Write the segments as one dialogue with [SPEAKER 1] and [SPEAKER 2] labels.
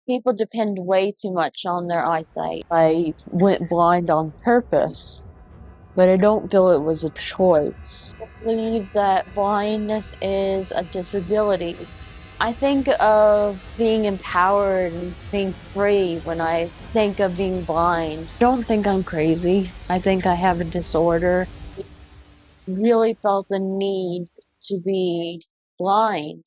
[SPEAKER 1] People depend way too much on their eyesight. I went blind on purpose, but I don't feel it was a choice. I believe that blindness is a disability. I think of being empowered and being free when I think of being blind. Don't think I'm crazy. I think I have a disorder. Really felt the need to be blind.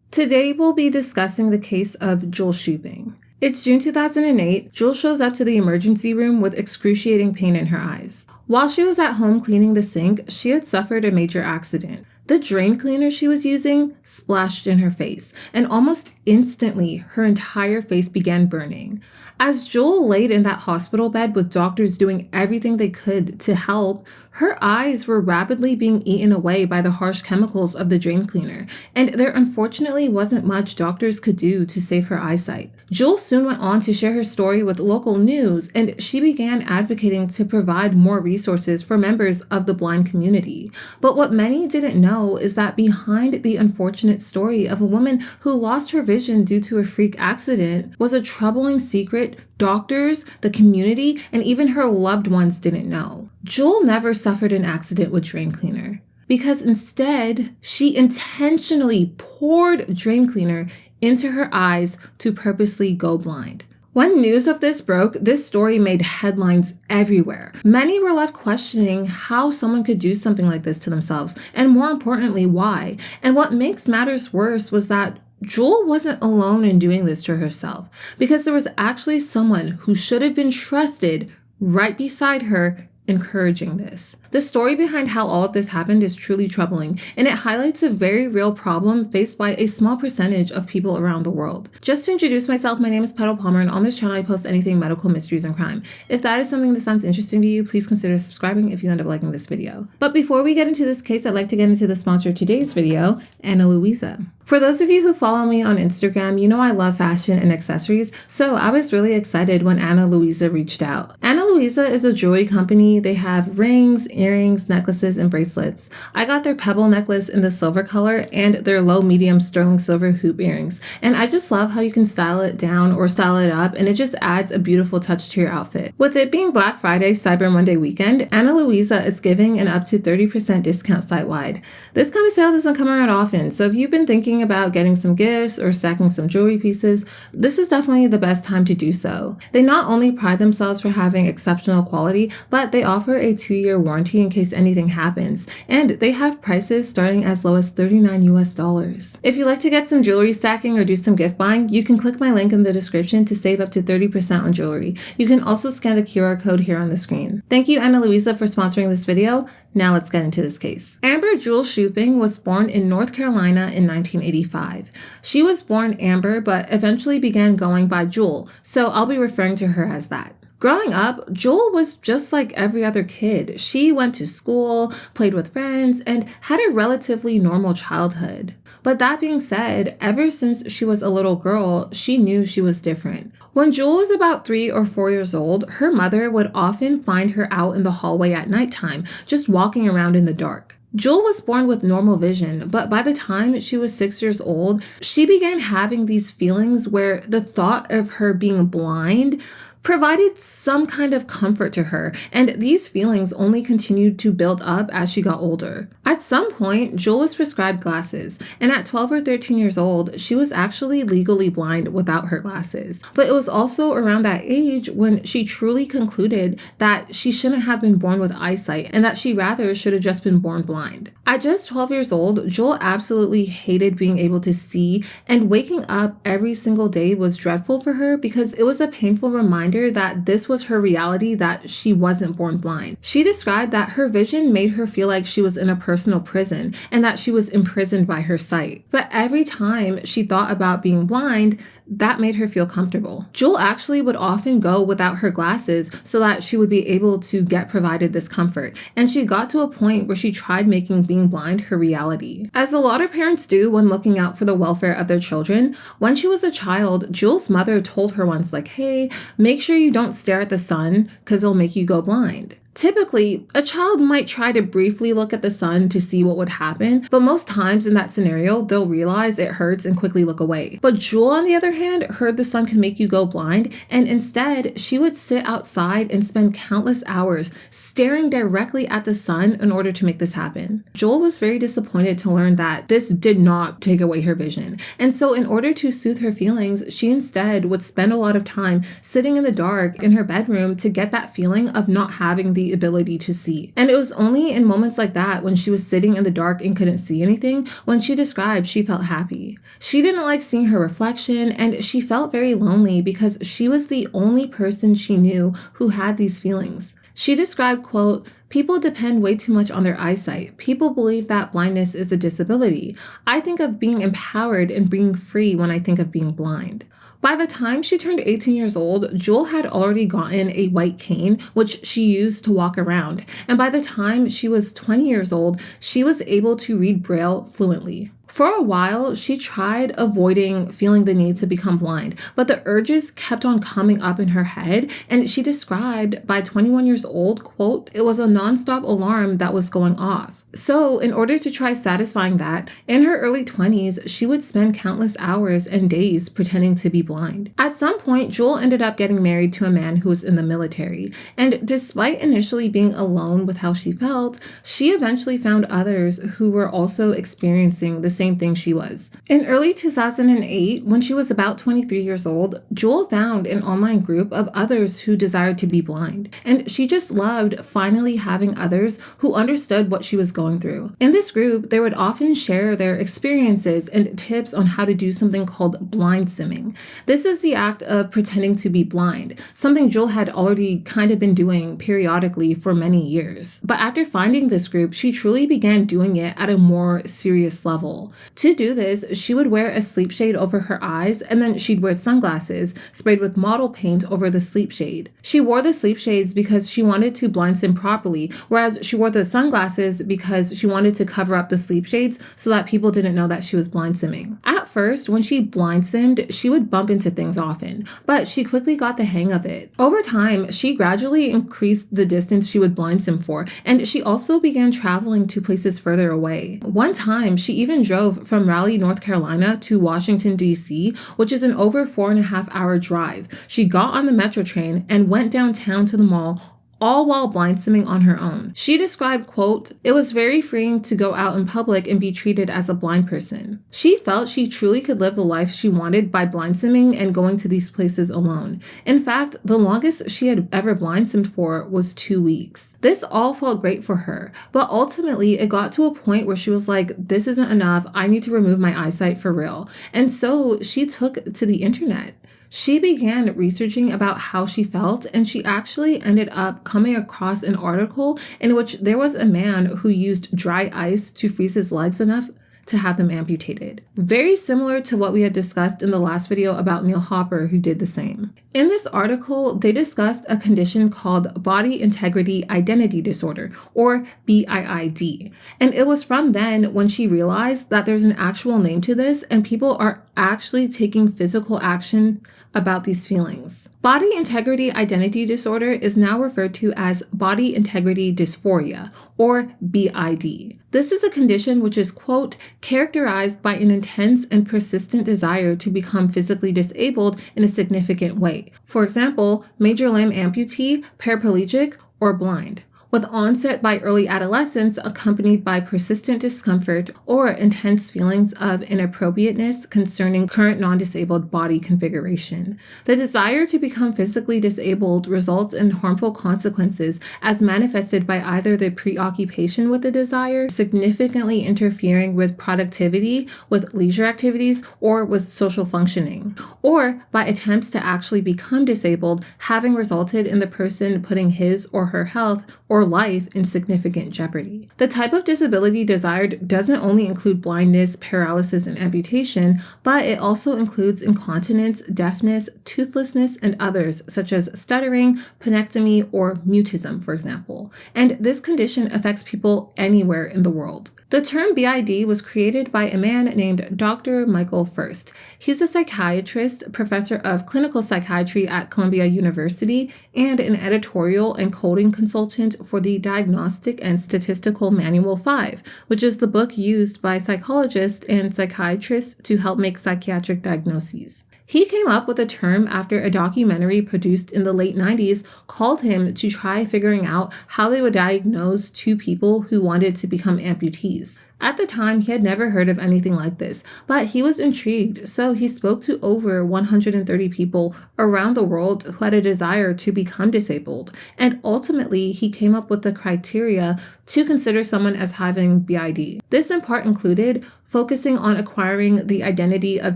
[SPEAKER 2] Today, we'll be discussing the case of Jewel Shuping. It's June 2008. Jewel shows up to the emergency room with excruciating pain in her eyes. While she was at home cleaning the sink, she had suffered a major accident. The drain cleaner she was using splashed in her face, and almost instantly, her entire face began burning. As Jewel laid in that hospital bed with doctors doing everything they could to help, her eyes were rapidly being eaten away by the harsh chemicals of the drain cleaner, and there unfortunately wasn't much doctors could do to save her eyesight. Jewel soon went on to share her story with local news, and she began advocating to provide more resources for members of the blind community. But what many didn't know is that behind the unfortunate story of a woman who lost her vision due to a freak accident was a troubling secret doctors, the community, and even her loved ones didn't know. Jewel never suffered an accident with drain cleaner because instead she intentionally poured drain cleaner into her eyes to purposely go blind. When news of this broke, this story made headlines everywhere. Many were left questioning how someone could do something like this to themselves, and more importantly, why. And what makes matters worse was that Jewel wasn't alone in doing this to herself, because there was actually someone who should have been trusted right beside her encouraging this. The story behind how all of this happened is truly troubling, and it highlights a very real problem faced by a small percentage of people around the world. Just to introduce myself, my name is Petal Palmer, and on this channel I post anything medical, mysteries, and crime. If that is something that sounds interesting to you, please consider subscribing if you end up liking this video. But before we get into this case, I'd like to get into the sponsor of today's video, Ana Luisa. For those of you who follow me on Instagram, you know I love fashion and accessories, so I was really excited when Ana Luisa reached out. Ana Luisa is a jewelry company. They have rings, earrings, necklaces, and bracelets. I got their pebble necklace in the silver color and their low medium sterling silver hoop earrings, and I just love how you can style it down or style it up, and it just adds a beautiful touch to your outfit. With it being Black Friday, Cyber Monday weekend, Ana Luisa is giving an up to 30% discount site-wide. This kind of sale doesn't come around often, so if you've been thinking about getting some gifts or stacking some jewelry pieces, this is definitely the best time to do so. They not only pride themselves for having exceptional quality, but they offer a 2-year warranty in case anything happens, and they have prices starting as low as $39 US. If you like to get some jewelry stacking or do some gift buying, you can click my link in the description to save up to 30% on jewelry. You can also scan the QR code here on the screen. Thank you, Ana Luisa, for sponsoring this video. Now let's get into this case. Amber Jewel Shuping was born in North Carolina in 1985. She was born Amber, but eventually began going by Jewel, so I'll be referring to her as that. Growing up, Jewel was just like every other kid. She went to school, played with friends, and had a relatively normal childhood. But that being said, ever since she was a little girl, she knew she was different. When Jewel was about 3 or 4 years old, her mother would often find her out in the hallway at nighttime, just walking around in the dark. Jewel was born with normal vision, but by the time she was 6 years old, she began having these feelings where the thought of her being blind provided some kind of comfort to her, and these feelings only continued to build up as she got older. At some point, Jewel was prescribed glasses, and at 12 or 13 years old, she was actually legally blind without her glasses. But it was also around that age when she truly concluded that she shouldn't have been born with eyesight, and that she rather should have just been born blind. At just 12 years old, Jewel absolutely hated being able to see, and waking up every single day was dreadful for her because it was a painful reminder that this was her reality, that she wasn't born blind. She described that her vision made her feel like she was in a personal prison and that she was imprisoned by her sight. But every time she thought about being blind, that made her feel comfortable. Jewel actually would often go without her glasses so that she would be able to get provided this comfort, and she got to a point where she tried making being blind her reality. As a lot of parents do when looking out for the welfare of their children, when she was a child, Jewel's mother told her once, like, hey, make sure you don't stare at the sun because it'll make you go blind. Typically, a child might try to briefly look at the sun to see what would happen, but most times in that scenario, they'll realize it hurts and quickly look away. But Jewel, on the other hand, heard the sun can make you go blind, and instead, she would sit outside and spend countless hours staring directly at the sun in order to make this happen. Jewel was very disappointed to learn that this did not take away her vision, and so in order to soothe her feelings, she instead would spend a lot of time sitting in the dark in her bedroom to get that feeling of not having the ability to see. And it was only in moments like that, when she was sitting in the dark and couldn't see anything, when she described she felt happy. She didn't like seeing her reflection, and she felt very lonely because she was the only person she knew who had these feelings. She described, quote, "People depend way too much on their eyesight. People believe that blindness is a disability. I think of being empowered and being free when I think of being blind." By the time she turned 18 years old, Jewel had already gotten a white cane, which she used to walk around. And by the time she was 20 years old, she was able to read Braille fluently. For a while, she tried avoiding feeling the need to become blind, but the urges kept on coming up in her head, and she described by 21 years old, quote, "It was a nonstop alarm that was going off." So in order to try satisfying that, in her early 20s, she would spend countless hours and days pretending to be blind. At some point, Jewel ended up getting married to a man who was in the military, and despite initially being alone with how she felt, she eventually found others who were also experiencing the same thing she was. In early 2008, when she was about 23 years old, Jewel found an online group of others who desired to be blind, and she just loved finally having others who understood what she was going through. In this group, they would often share their experiences and tips on how to do something called blind simming. This is the act of pretending to be blind, something Jewel had already kind of been doing periodically for many years. But after finding this group, she truly began doing it at a more serious level. To do this, she would wear a sleep shade over her eyes, and then she'd wear sunglasses sprayed with model paint over the sleep shade. She wore the sleep shades because she wanted to blind sim properly, whereas she wore the sunglasses because she wanted to cover up the sleep shades so that people didn't know that she was blind simming. At first, when she blind simmed, she would bump into things often, but she quickly got the hang of it. Over time, she gradually increased the distance she would blind sim for, and she also began traveling to places further away. One time, she even drove from Raleigh, North Carolina to Washington, D.C., which is an over 4.5 hour drive. She got on the metro train and went downtown to the mall, all while blind simming on her own. She described, quote, "It was very freeing to go out in public and be treated as a blind person." She felt she truly could live the life she wanted by blind simming and going to these places alone. In fact, the longest she had ever blind simmed for was 2 weeks. This all felt great for her, but ultimately it got to a point where she was like, this isn't enough, I need to remove my eyesight for real. And so she took to the internet. She began researching about how she felt, and she actually ended up coming across an article in which there was a man who used dry ice to freeze his legs enough to have them amputated. Very similar to what we had discussed in the last video about Neil Hopper, who did the same. In this article, they discussed a condition called Body Integrity Identity Disorder, or BIID. And it was from then when she realized that there's an actual name to this and people are actually taking physical action about these feelings. Body Integrity Identity Disorder is now referred to as Body Integrity Dysphoria, or BID. This is a condition which is, quote, characterized by an intense and persistent desire to become physically disabled in a significant way. For example, major limb amputee, paraplegic, or blind, with onset by early adolescence accompanied by persistent discomfort or intense feelings of inappropriateness concerning current non-disabled body configuration. The desire to become physically disabled results in harmful consequences as manifested by either the preoccupation with the desire, significantly interfering with productivity, with leisure activities, or with social functioning, or by attempts to actually become disabled, having resulted in the person putting his or her health or or life in significant jeopardy. The type of disability desired doesn't only include blindness, paralysis, and amputation, but it also includes incontinence, deafness, toothlessness, and others, such as stuttering, penectomy, or mutism, for example. And this condition affects people anywhere in the world. The term BID was created by a man named Dr. Michael First. He's a psychiatrist, professor of clinical psychiatry at Columbia University, and an editorial and coding consultant for the Diagnostic and Statistical Manual 5, which is the book used by psychologists and psychiatrists to help make psychiatric diagnoses. He came up with the term after a documentary produced in the late 90s called him to try figuring out how they would diagnose two people who wanted to become amputees. At the time, he had never heard of anything like this, but he was intrigued, so he spoke to over 130 people around the world who had a desire to become disabled, and ultimately he came up with the criteria to consider someone as having BID. This in part included focusing on acquiring the identity of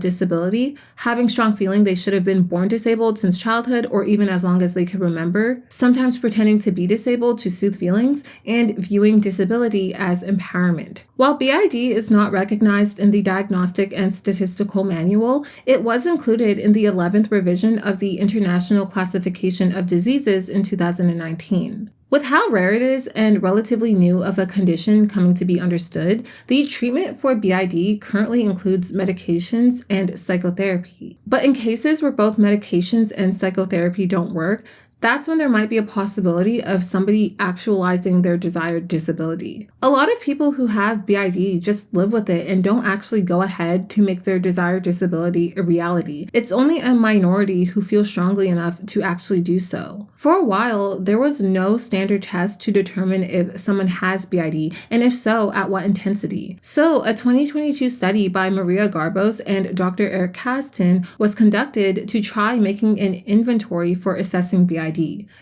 [SPEAKER 2] disability, having strong feeling they should have been born disabled since childhood or even as long as they could remember, sometimes pretending to be disabled to soothe feelings, and viewing disability as empowerment. While BID is not recognized in the Diagnostic and Statistical Manual, it was included in the 11th revision of the International Classification of Diseases in 2019. With how rare it is and relatively new of a condition coming to be understood, the treatment for BID currently includes medications and psychotherapy. But in cases where both medications and psychotherapy don't work, that's when there might be a possibility of somebody actualizing their desired disability. A lot of people who have BID just live with it and don't actually go ahead to make their desired disability a reality. It's only a minority who feel strongly enough to actually do so. For a while, there was no standard test to determine if someone has BID, and if so, at what intensity. So, a 2022 study by Maria Garbos and Dr. Eric Kaston was conducted to try making an inventory for assessing BID.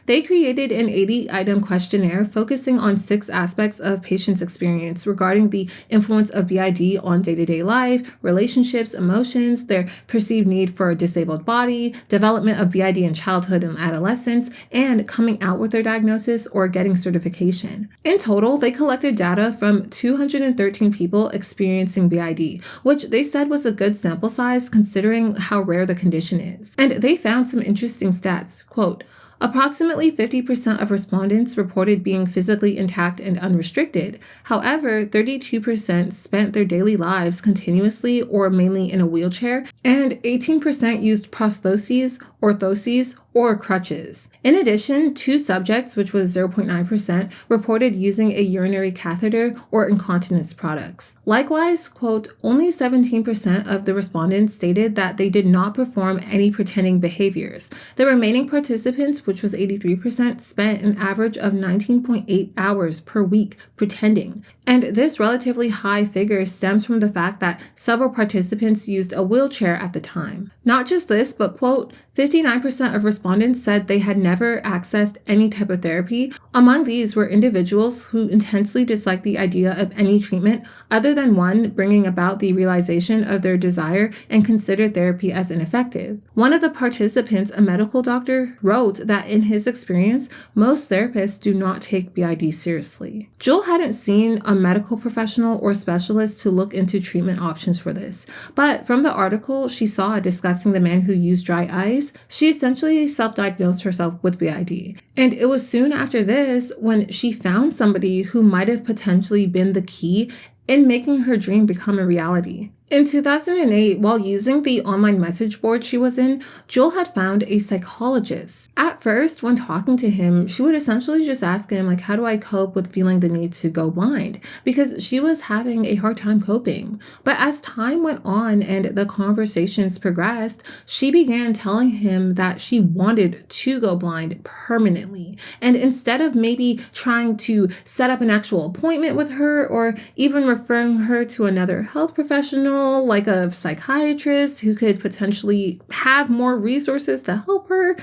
[SPEAKER 2] They created an 80-item questionnaire focusing on 6 aspects of patients' experience regarding the influence of BID on day-to-day life, relationships, emotions, their perceived need for a disabled body, development of BID in childhood and adolescence, and coming out with their diagnosis or getting certification. In total, they collected data from 213 people experiencing BID, which they said was a good sample size considering how rare the condition is. And they found some interesting stats. Quote, approximately 50% of respondents reported being physically intact and unrestricted. However, 32% spent their daily lives continuously or mainly in a wheelchair, and 18% used prostheses, orthoses, or crutches. In addition, 2 subjects, which was 0.9%, reported using a urinary catheter or incontinence products. Likewise, quote, only 17% of the respondents stated that they did not perform any pretending behaviors. The remaining participants, which was 83%, spent an average of 19.8 hours per week pretending. And this relatively high figure stems from the fact that several participants used a wheelchair at the time. Not just this, but quote, 59% of respondents said they had never accessed any type of therapy. Among these were individuals who intensely disliked the idea of any treatment other than one bringing about the realization of their desire and considered therapy as ineffective. One of the participants, a medical doctor, wrote that in his experience, most therapists do not take BID seriously. Jewel hadn't seen a medical professional or specialist to look into treatment options for this, but from the article she saw discussing the man who used dry ice, she essentially self-diagnosed herself with BID. And it was soon after this when she found somebody who might have potentially been the key in making her dream become a reality. In 2008, while using the online message board she was in, Jewel had found a psychologist. At first, when talking to him, she would essentially just ask him, like, how do I cope with feeling the need to go blind? Because she was having a hard time coping. But as time went on and the conversations progressed, she began telling him that she wanted to go blind permanently. And instead of maybe trying to set up an actual appointment with her or even referring her to another health professional, like a psychiatrist who could potentially have more resources to help her,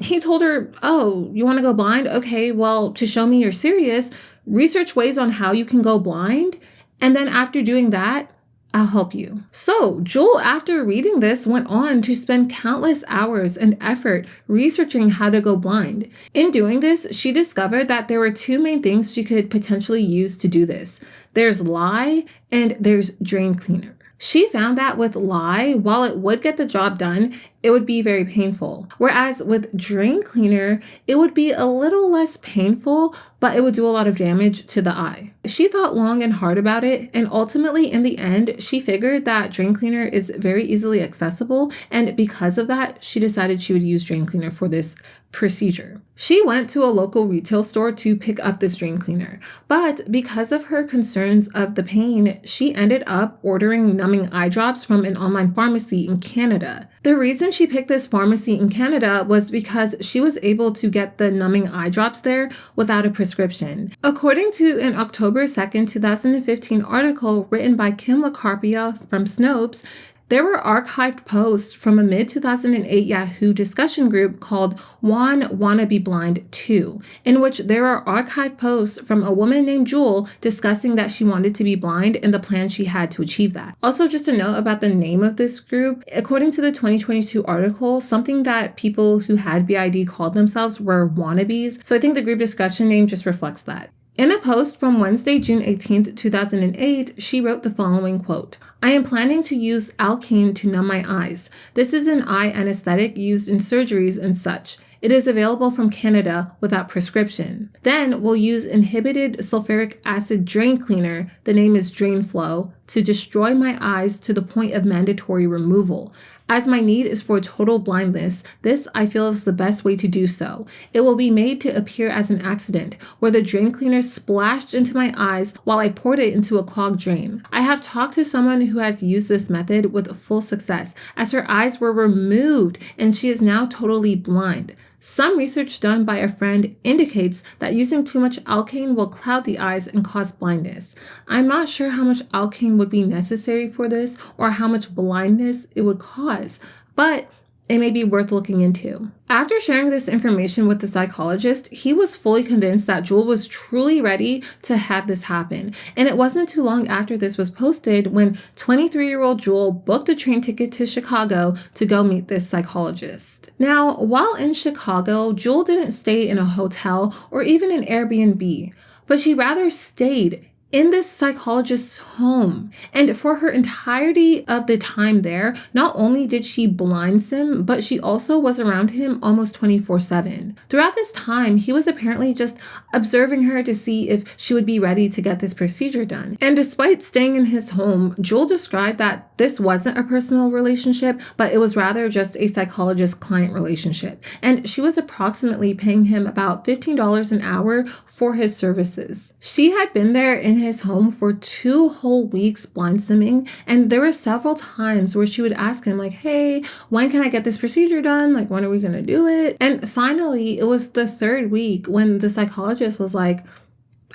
[SPEAKER 2] he told her, oh, you want to go blind? Okay, well, to show me you're serious, research ways on how you can go blind. And then after doing that, I'll help you. So Jewel, after reading this, went on to spend countless hours and effort researching how to go blind. In doing this, she discovered that there were two main things she could potentially use to do this. There's lye and there's drain cleaner. She found that with lye, while it would get the job done, it would be very painful. Whereas with drain cleaner, it would be a little less painful, but it would do a lot of damage to the eye. She thought long and hard about it, and ultimately in the end, she figured that drain cleaner is very easily accessible, and because of that, she decided she would use drain cleaner for this procedure. She went to a local retail store to pick up this drain cleaner, but because of her concerns of the pain, she ended up ordering numbing eye drops from an online pharmacy in Canada. The reason she picked this pharmacy in Canada was because she was able to get the numbing eye drops there without a prescription. According to an October 2nd, 2015 article written by Kim LaCarpia from Snopes, there were archived posts from a mid-2008 Yahoo discussion group called Wanna Be Blind 2, in which there are archived posts from a woman named Jewel discussing that she wanted to be blind and the plan she had to achieve that. Also, just a note about the name of this group, according to the 2022 article, something that people who had BID called themselves were wannabes, so I think the group discussion name just reflects that. In a post from Wednesday, June 18, 2008, she wrote the following quote, "I am planning to use alkane to numb my eyes. This is an eye anesthetic used in surgeries and such. It is available from Canada without prescription. Then we'll use inhibited sulfuric acid drain cleaner, the name is Drain Flow, to destroy my eyes to the point of mandatory removal. As my need is for total blindness, this I feel is the best way to do so. It will be made to appear as an accident, where the drain cleaner splashed into my eyes while I poured it into a clogged drain. I have talked to someone who has used this method with full success, as her eyes were removed and she is now totally blind. Some research done by a friend indicates that using too much alkane will cloud the eyes and cause blindness. I'm not sure how much alkane would be necessary for this or how much blindness it would cause, but it may be worth looking into." After sharing this information with the psychologist, he was fully convinced that Jewel was truly ready to have this happen. And it wasn't too long after this was posted when 23-year-old Jewel booked a train ticket to Chicago to go meet this psychologist. Now, while in Chicago, Jewel didn't stay in a hotel or even an Airbnb, but she rather stayed in this psychologist's home. And for her entirety of the time there, not only did she blind sim, but she also was around him almost 24/7. Throughout this time, he was apparently just observing her to see if she would be ready to get this procedure done. And despite staying in his home, Jewel described that this wasn't a personal relationship, but it was rather just a psychologist-client relationship. And she was approximately paying him about $15 an hour for his services. She had been there in his home for 2 whole weeks blind simming, and there were several times where she would ask him like, "Hey, when can I get this procedure done? Like, when are we gonna do it?" And finally, it was the 3rd week when the psychologist was like,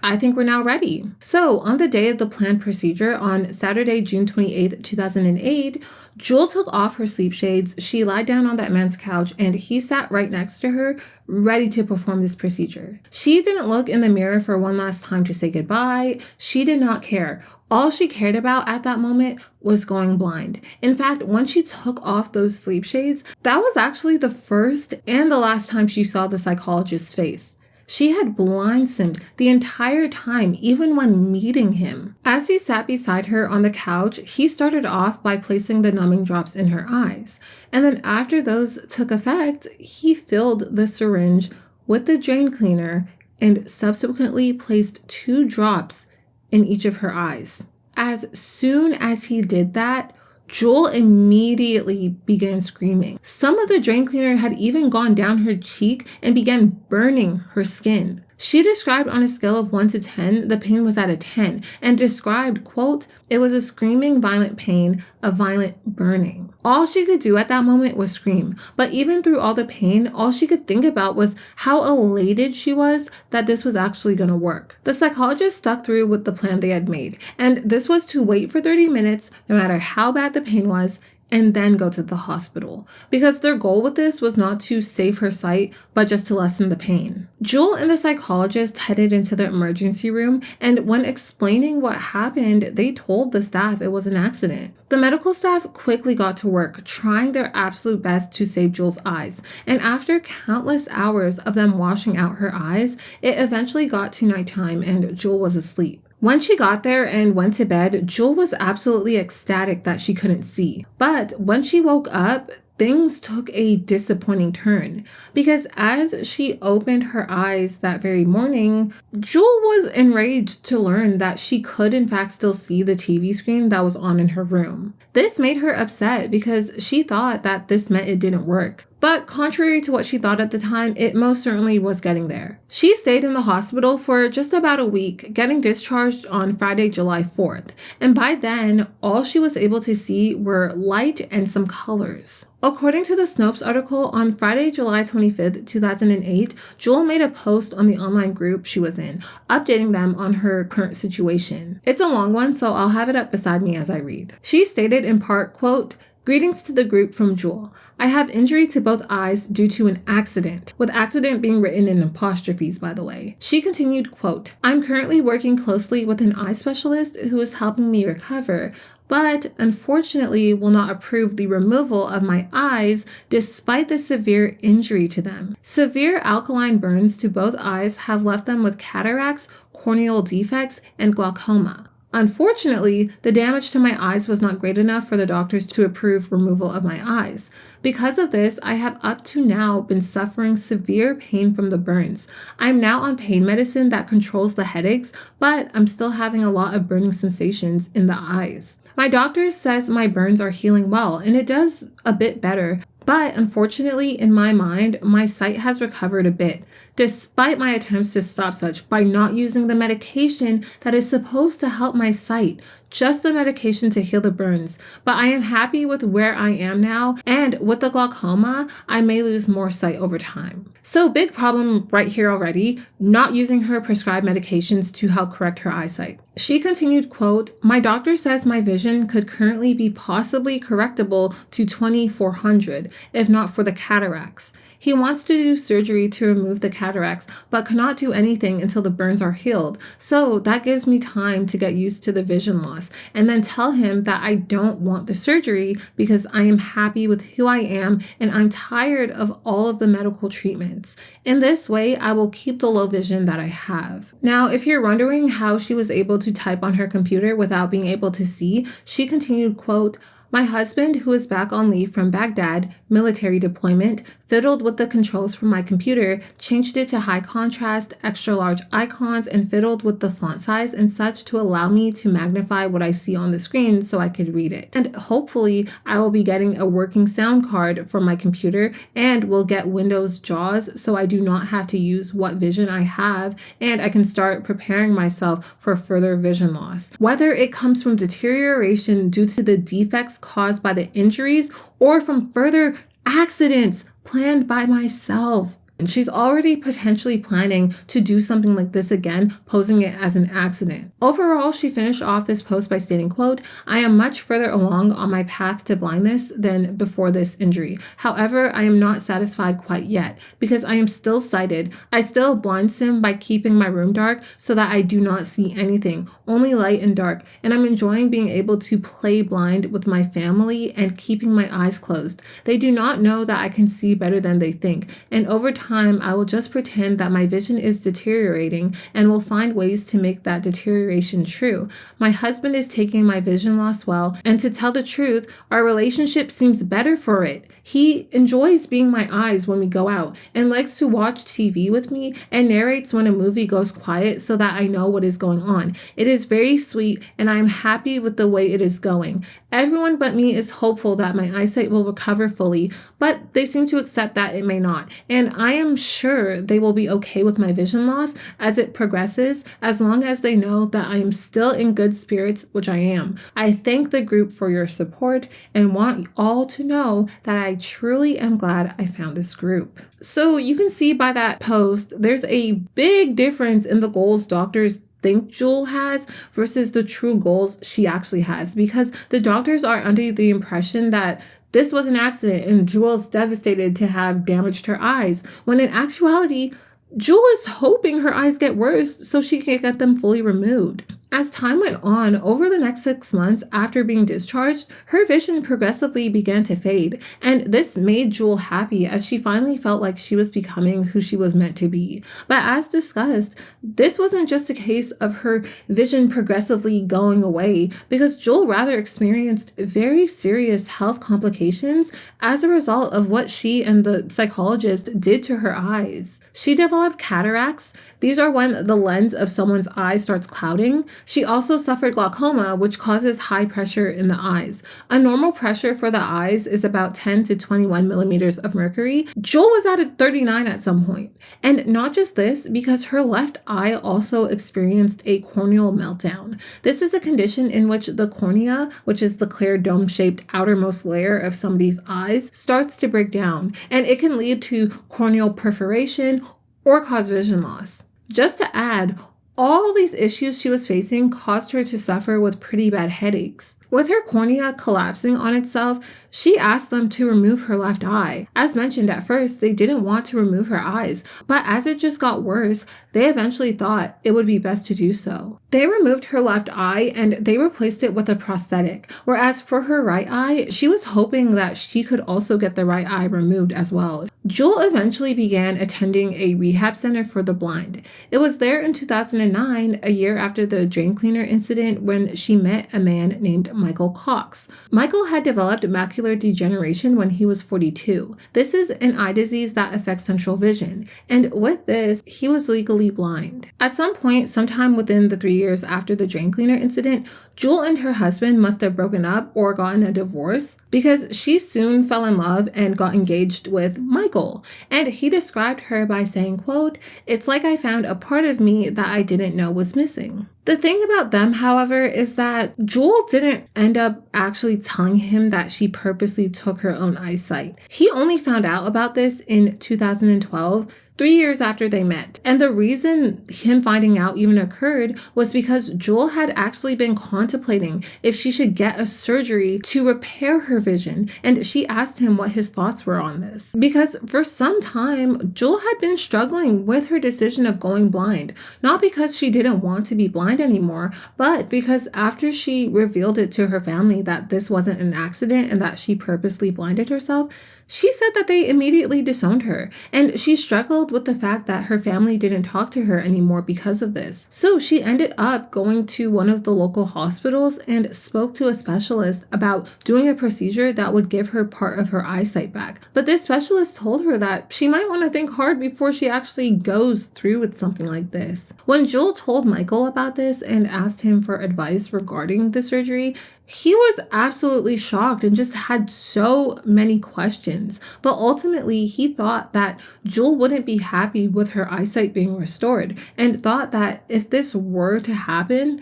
[SPEAKER 2] "I think we're now ready." So on the day of the planned procedure on Saturday, June 28th, 2008, Jewel took off her sleep shades, she lied down on that man's couch, and he sat right next to her, ready to perform this procedure. She didn't look in the mirror for one last time to say goodbye. She did not care. All she cared about at that moment was going blind. In fact, when she took off those sleep shades, that was actually the first and the last time she saw the psychologist's face. She had blind simmed the entire time, even when meeting him. As he sat beside her on the couch, he started off by placing the numbing drops in her eyes. And then after those took effect, he filled the syringe with the drain cleaner and subsequently placed 2 drops in each of her eyes. As soon as he did that, Jewel immediately began screaming. Some of the drain cleaner had even gone down her cheek and began burning her skin. She described on a scale of 1 to 10, the pain was at a 10, and described, quote, "It was a screaming, violent pain, a violent burning." All she could do at that moment was scream. But even through all the pain, all she could think about was how elated she was that this was actually going to work. The psychologist stuck through with the plan they had made, and this was to wait for 30 minutes, no matter how bad the pain was, and then go to the hospital, because their goal with this was not to save her sight, but just to lessen the pain. Jewel and the psychologist headed into the emergency room, and when explaining what happened, they told the staff it was an accident. The medical staff quickly got to work, trying their absolute best to save Jewel's eyes, and after countless hours of them washing out her eyes, it eventually got to nighttime and Jewel was asleep. When she got there and went to bed, Jewel was absolutely ecstatic that she couldn't see. But when she woke up, things took a disappointing turn, because as she opened her eyes that very morning, Jewel was enraged to learn that she could in fact still see the TV screen that was on in her room. This made her upset because she thought that this meant it didn't work. But contrary to what she thought at the time, it most certainly was getting there. She stayed in the hospital for just about a week, getting discharged on Friday, July 4th. And by then, all she was able to see were light and some colors. According to the Snopes article, on Friday, July 25th, 2008, Jewel made a post on the online group she was in, updating them on her current situation. It's a long one, so I'll have it up beside me as I read. She stated in part, quote, "Greetings to the group from Jewel. I have injury to both eyes due to an accident," with accident being written in apostrophes, by the way. She continued, quote, "I'm currently working closely with an eye specialist who is helping me recover, but unfortunately will not approve the removal of my eyes despite the severe injury to them. Severe alkaline burns to both eyes have left them with cataracts, corneal defects, and glaucoma. Unfortunately, the damage to my eyes was not great enough for the doctors to approve removal of my eyes. Because of this, I have up to now been suffering severe pain from the burns. I'm now on pain medicine that controls the headaches, but I'm still having a lot of burning sensations in the eyes. My doctor says my burns are healing well, and it does a bit better. But unfortunately, in my mind, my sight has recovered a bit, despite my attempts to stop such by not using the medication that is supposed to help my sight, just the medication to heal the burns. But I am happy with where I am now, and with the glaucoma, I may lose more sight over time. So big problem right here already, not using her prescribed medications to help correct her eyesight. She continued, quote, "My doctor says my vision could currently be possibly correctable to 2400, if not for the cataracts. He wants to do surgery to remove the cataracts, but cannot do anything until the burns are healed. So that gives me time to get used to the vision loss, and then tell him that I don't want the surgery because I am happy with who I am and I'm tired of all of the medical treatments. In this way, I will keep the low vision that I have." Now, if you're wondering how she was able to type on her computer without being able to see, she continued, quote, "My husband, who is back on leave from Baghdad, military deployment, fiddled with the controls from my computer, changed it to high contrast, extra large icons, and fiddled with the font size and such to allow me to magnify what I see on the screen so I could read it. And hopefully I will be getting a working sound card for my computer and will get Windows JAWS so I do not have to use what vision I have, and I can start preparing myself for further vision loss. Whether it comes from deterioration due to the defects caused by the injuries or from further accidents planned by myself." And she's already potentially planning to do something like this again, posing it as an accident. Overall, she finished off this post by stating, quote, "I am much further along on my path to blindness than before this injury. However, I am not satisfied quite yet because I am still sighted. I still blind sim by keeping my room dark so that I do not see anything, only light and dark, and I'm enjoying being able to play blind with my family and keeping my eyes closed. They do not know that I can see better than they think, and over time, I will just pretend that my vision is deteriorating and will find ways to make that deterioration true. My husband is taking my vision loss well, and to tell the truth, our relationship seems better for it. He enjoys being my eyes when we go out and likes to watch TV with me and narrates when a movie goes quiet so that I know what is going on. It is very sweet and I am happy with the way it is going. Everyone but me is hopeful that my eyesight will recover fully, but they seem to accept that it may not. And I am sure they will be okay with my vision loss as it progresses, as long as they know that I am still in good spirits, which I am. I thank the group for your support and want all to know that I truly am glad I found this group. So you can see by that post, there's a big difference in the goals doctors think Jewel has versus the true goals she actually has, because the doctors are under the impression that this was an accident and Jewel's devastated to have damaged her eyes, when in actuality, Jewel is hoping her eyes get worse so she can get them fully removed. As time went on, over the next 6 months after being discharged, her vision progressively began to fade, and this made Jewel happy as she finally felt like she was becoming who she was meant to be. But as discussed, this wasn't just a case of her vision progressively going away, because Jewel rather experienced very serious health complications as a result of what she and the psychologist did to her eyes. She developed cataracts. These are when the lens of someone's eye starts clouding. She also suffered glaucoma, which causes high pressure in the eyes. A normal pressure for the eyes is about 10 to 21 millimeters of mercury. Jewel was at a 39 at some point. And not just this, because her left eye also experienced a corneal meltdown. This is a condition in which the cornea, which is the clear dome-shaped outermost layer of somebody's eyes, starts to break down, and it can lead to corneal perforation or cause vision loss. Just to add, all these issues she was facing caused her to suffer with pretty bad headaches. With her cornea collapsing on itself, she asked them to remove her left eye. As mentioned at first, they didn't want to remove her eyes, but as it just got worse, they eventually thought it would be best to do so. They removed her left eye and they replaced it with a prosthetic, whereas for her right eye, she was hoping that she could also get the right eye removed as well. Jewel eventually began attending a rehab center for the blind. It was there in 2009, a year after the drain cleaner incident, when she met a man named Michael Cox. Michael had developed macular degeneration when he was 42. This is an eye disease that affects central vision, and with this, he was legally blind. At some point, sometime within the 3 years after the drain cleaner incident, Jewel and her husband must have broken up or gotten a divorce, because she soon fell in love and got engaged with Michael. And he described her by saying, quote, "It's like I found a part of me that I didn't know was missing." The thing about them, however, is that Jewel didn't end up actually telling him that she purposely took her own eyesight. He only found out about this in 2012, 3 years after they met. And the reason him finding out even occurred was because Jewel had actually been contemplating if she should get a surgery to repair her vision, and she asked him what his thoughts were on this. Because for some time, Jewel had been struggling with her decision of going blind, not because she didn't want to be blind anymore, but because after she revealed it to her family that this wasn't an accident and that she purposely blinded herself, she said that they immediately disowned her, and she struggled with the fact that her family didn't talk to her anymore because of this. So she ended up going to one of the local hospitals and spoke to a specialist about doing a procedure that would give her part of her eyesight back. But this specialist told her that she might want to think hard before she actually goes through with something like this. When Jewel told Michael about this and asked him for advice regarding the surgery, he was absolutely shocked and just had so many questions. But ultimately, he thought that Jewel wouldn't be happy with her eyesight being restored, and thought that if this were to happen,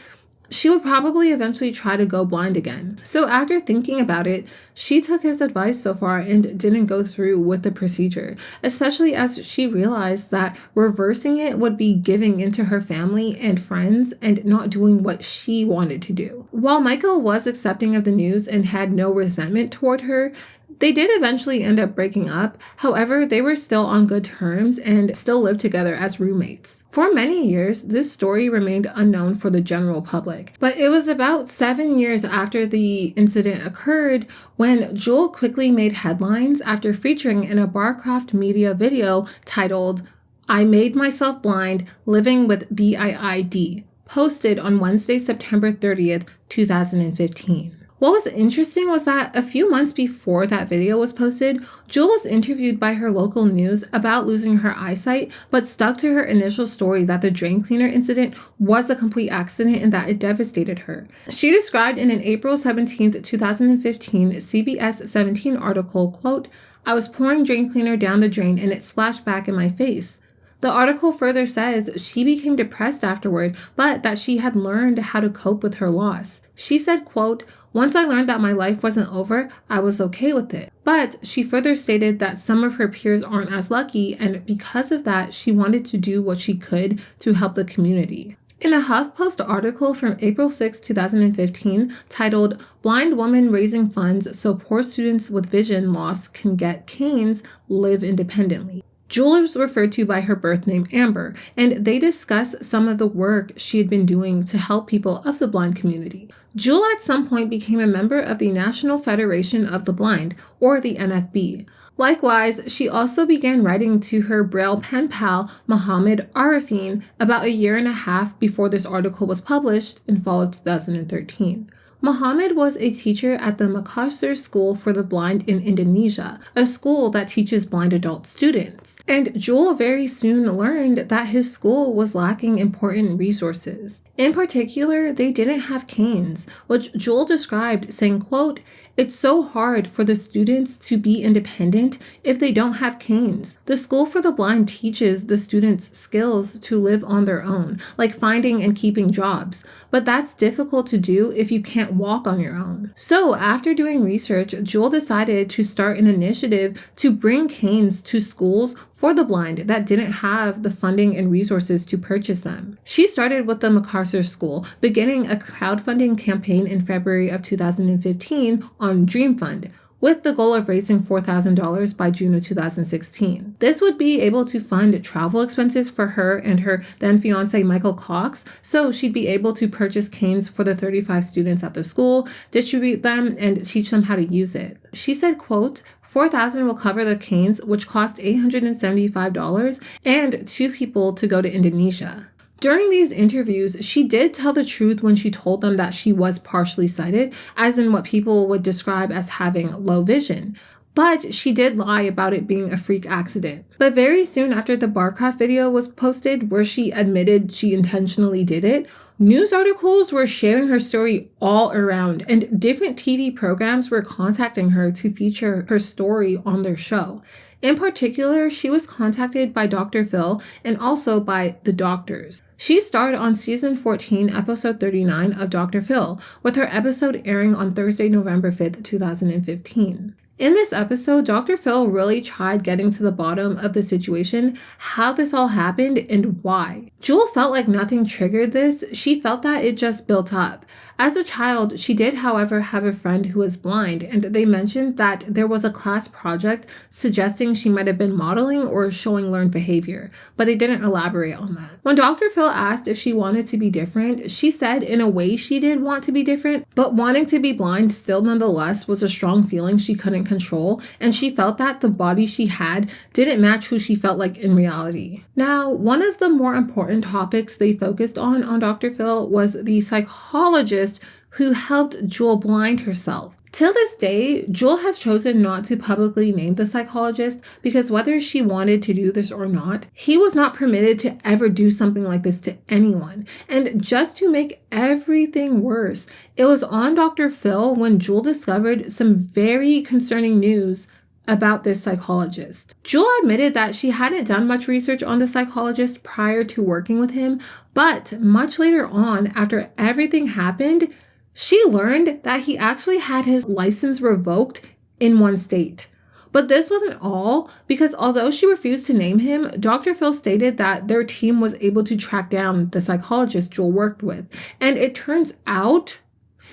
[SPEAKER 2] she would probably eventually try to go blind again. So after thinking about it, she took his advice so far and didn't go through with the procedure, especially as she realized that reversing it would be giving into her family and friends and not doing what she wanted to do. While Michael was accepting of the news and had no resentment toward her, they did eventually end up breaking up. However, they were still on good terms and still lived together as roommates. For many years, this story remained unknown for the general public, but it was about 7 years after the incident occurred when Jewel quickly made headlines after featuring in a Barcroft media video titled, "I Made Myself Blind Living with BIID," posted on Wednesday, September 30th, 2015. What was interesting was that a few months before that video was posted, Jewel was interviewed by her local news about losing her eyesight, but stuck to her initial story that the drain cleaner incident was a complete accident and that it devastated her. She described in an April 17th, 2015 CBS 17 article, quote, "I was pouring drain cleaner down the drain and it splashed back in my face." The article further says she became depressed afterward, but that she had learned how to cope with her loss. She said, quote, "Once I learned that my life wasn't over, I was okay with it." But she further stated that some of her peers aren't as lucky, and because of that, she wanted to do what she could to help the community. In a HuffPost article from April 6, 2015, titled "Blind Woman Raising Funds So Poor Students with Vision Loss Can Get Canes Live Independently," Jewel is referred to by her birth name Amber, and they discuss some of the work she had been doing to help people of the blind community. Jewel at some point became a member of the National Federation of the Blind, or the NFB. Likewise, she also began writing to her Braille pen pal, Mohammed Arifin, about a year and a half before this article was published in fall of 2013. Mohammed was a teacher at the Makassar School for the Blind in Indonesia, a school that teaches blind adult students. And Jewel very soon learned that his school was lacking important resources. In particular, they didn't have canes, which Jewel described saying, quote, "It's so hard for the students to be independent if they don't have canes. The School for the Blind teaches the students skills to live on their own, like finding and keeping jobs, but that's difficult to do if you can't walk on your own." So after doing research, Jewel decided to start an initiative to bring canes to schools for the blind that didn't have the funding and resources to purchase them. She started with the Makassar School, beginning a crowdfunding campaign in February of 2015 on Dream Fund, with the goal of raising $4,000 by June of 2016. This would be able to fund travel expenses for her and her then fiance Michael Cox, so she'd be able to purchase canes for the 35 students at the school, distribute them, and teach them how to use it. She said, quote, "$4,000 will cover the canes, which cost $875, and 2 people to go to Indonesia." During these interviews, she did tell the truth when she told them that she was partially sighted, as in what people would describe as having low vision. But she did lie about it being a freak accident. But very soon after the Barcroft video was posted, where she admitted she intentionally did it, news articles were sharing her story all around, and different TV programs were contacting her to feature her story on their show. In particular, she was contacted by Dr. Phil and also by The Doctors. She starred on season 14, episode 39 of Dr. Phil, with her episode airing on Thursday, November 5th, 2015. In this episode, Dr. Phil really tried getting to the bottom of the situation, how this all happened, and why. Jewel felt like nothing triggered this. She felt that it just built up. As a child, she did, however, have a friend who was blind, and they mentioned that there was a class project suggesting she might have been modeling or showing learned behavior, but they didn't elaborate on that. When Dr. Phil asked if she wanted to be different, she said in a way she did want to be different, but wanting to be blind still nonetheless was a strong feeling she couldn't control, and she felt that the body she had didn't match who she felt like in reality. Now, one of the more important topics they focused on Dr. Phil was the psychologist who helped Jewel blind herself. Till this day, Jewel has chosen not to publicly name the psychologist because whether she wanted to do this or not, he was not permitted to ever do something like this to anyone. And just to make everything worse, it was on Dr. Phil when Jewel discovered some very concerning news about this psychologist. Jewel admitted that she hadn't done much research on the psychologist prior to working with him, but much later on, after everything happened, she learned that he actually had his license revoked in one state. But this wasn't all, because although she refused to name him, Dr. Phil stated that their team was able to track down the psychologist Jewel worked with. And it turns out